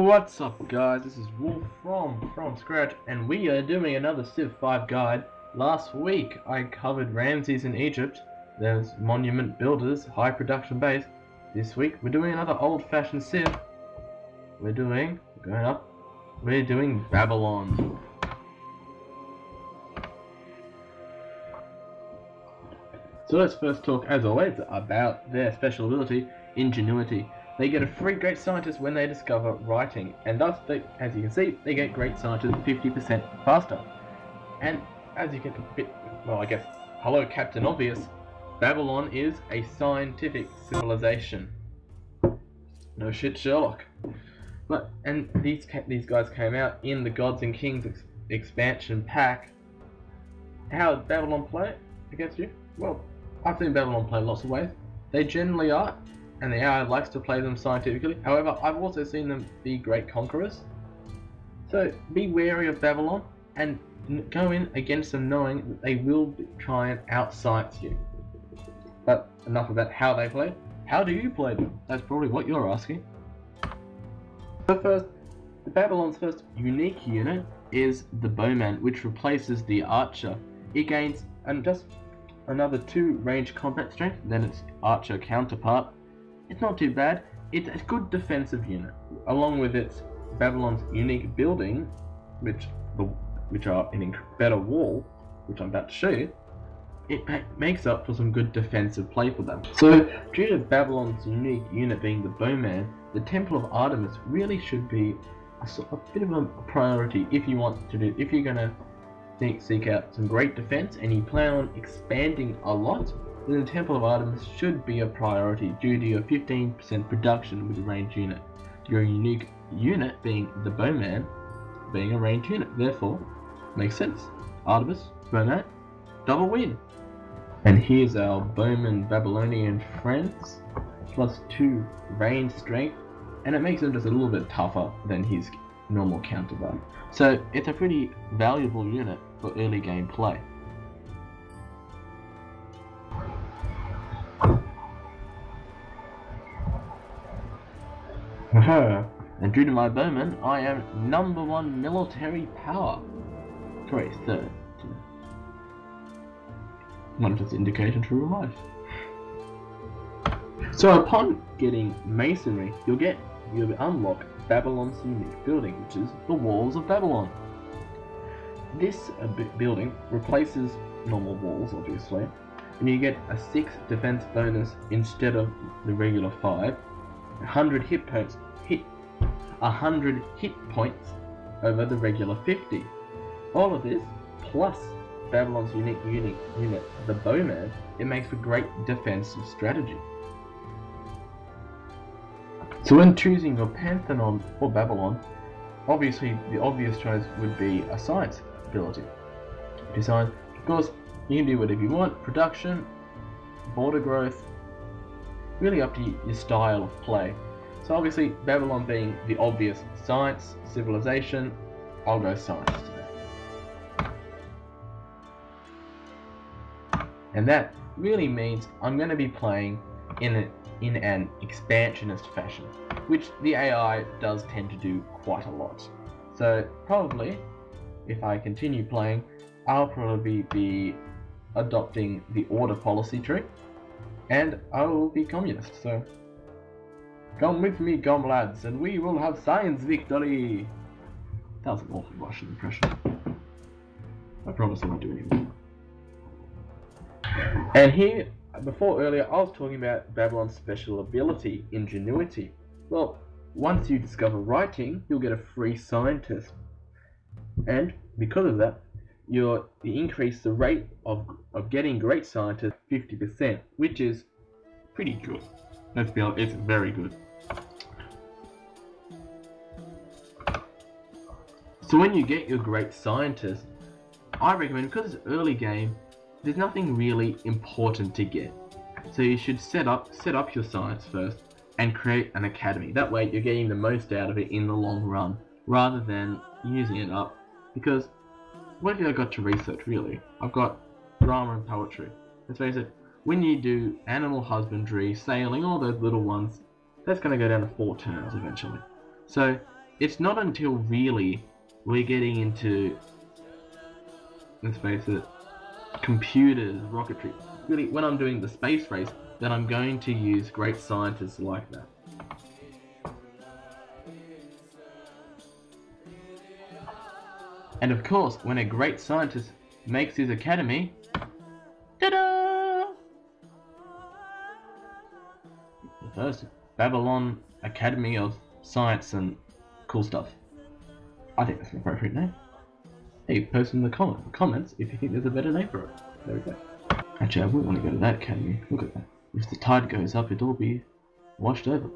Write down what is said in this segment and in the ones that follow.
What's up guys, this is Woolf from Scratch and we are doing another Civ 5 guide. Last week I covered Ramses in Egypt, there's monument builders, high production base. This week we're doing another old-fashioned Civ. We're doing Babylon. So let's first talk, as always, about their special ability, Ingenuity. They get a free great scientist when they discover writing, and thus, as you can see, they get great scientists 50% faster. And as you can, hello Captain Obvious, Babylon is a scientific civilization. No shit, Sherlock. And these guys came out in the Gods and Kings expansion pack. How did Babylon play it against you? Well, I've seen Babylon play lots of ways. They generally are, and the AI likes to play them scientifically. However, I've also seen them be great conquerors. So be wary of Babylon and go in against them knowing that they will try and out-science you. But enough about how they play. How do you play them? That's probably what you're asking. So first, Babylon's first unique unit is the Bowman, which replaces the Archer. It gains just another 2 range combat strength than its Archer counterpart. It's not too bad. It's a good defensive unit, along with its Babylon's unique building, which are in a better wall, which I'm about to show you. It makes up for some good defensive play for them. So, due to Babylon's unique unit being the Bowman, the Temple of Artemis really should be a bit of a priority if you're gonna seek out some great defense and you plan on expanding a lot. Then the Temple of Artemis should be a priority due to your 15% production with a ranged unit. Your unique unit being the Bowman, being a ranged unit. Therefore, makes sense. Artemis, Bowman, double win. And here's our Bowman Babylonian friends, plus 2 range strength, and it makes him just a little bit tougher than his normal counterpart. So it's a pretty valuable unit for early game play. And due to my Bowman, I am #1 military power. Sorry, 3rd. One of its indication to real life. So upon getting masonry, you'll unlock Babylon's unique building, which is the Walls of Babylon. This building replaces normal walls, obviously, and you get a 6 defense bonus instead of the regular 5. 100 hit points over the regular 50. All of this plus Babylon's unique unit, the Bowman, it makes for great defensive strategy. So when choosing your Pantheon for Babylon, obviously the obvious choice would be a science ability. Besides, of course, you can do whatever you want, production, border growth, really up to your style of play. So obviously, Babylon being the obvious science, civilization, I'll go science today. And that really means I'm going to be playing in an expansionist fashion, which the AI does tend to do quite a lot. So probably, if I continue playing, I'll probably be adopting the order policy tree, and I will be communist. So come with me, comrades, and we will have science victory! That was an awful Russian impression. I promise I won't do anymore. And here, earlier, I was talking about Babylon's special ability, Ingenuity. Well, once you discover writing, you'll get a free scientist. And because of that, you increase the rate of getting great scientists 50%, which is pretty good. Let's be honest, it's very good. So when you get your great scientist, I recommend, because it's early game, there's nothing really important to get. So you should set up your science first and create an academy. That way you're getting the most out of it in the long run, rather than using it up. Because what have I got to research really? I've got drama and poetry. Let's face it, when you do animal husbandry, sailing, all those little ones, that's going to go down to 4 turns eventually. So it's not until really we're getting into, let's face it, computers, rocketry, really when I'm doing the space race, that I'm going to use great scientists like that. And of course, when a great scientist makes his academy, ta-da! The first Babylon Academy of Science and cool stuff. I think that's an appropriate name. Hey, post in the comments if you think there's a better name for it. There we go. Actually, I wouldn't want to go to that academy. Look at that. If the tide goes up, it'll all be washed over.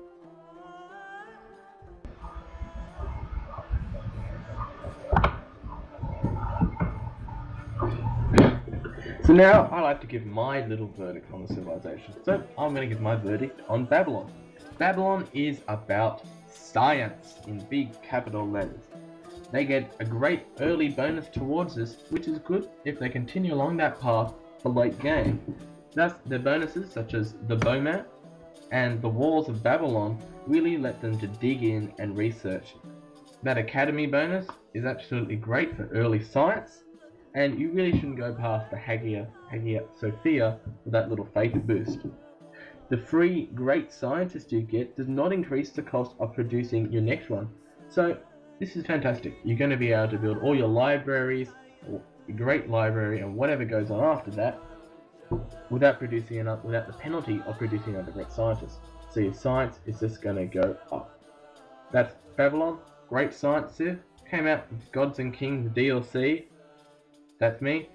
So now I like to give my little verdict on the civilization. So I'm going to give my verdict on Babylon. Babylon is about science in big capital letters. They get a great early bonus towards this, which is good if they continue along that path for late game. Thus, their bonuses such as the Bowmen and the walls of Babylon really let them to dig in and research. That academy bonus is absolutely great for early science, and you really shouldn't go past the Hagia Sophia with that little faith boost. The free great scientist you get does not increase the cost of producing your next one. So this is fantastic. You're going to be able to build all your libraries, or your great library, and whatever goes on after that, without the penalty of producing another great scientist. So your science is just going to go up. That's Babylon, great science civ. Came out with Gods and Kings DLC. That's me.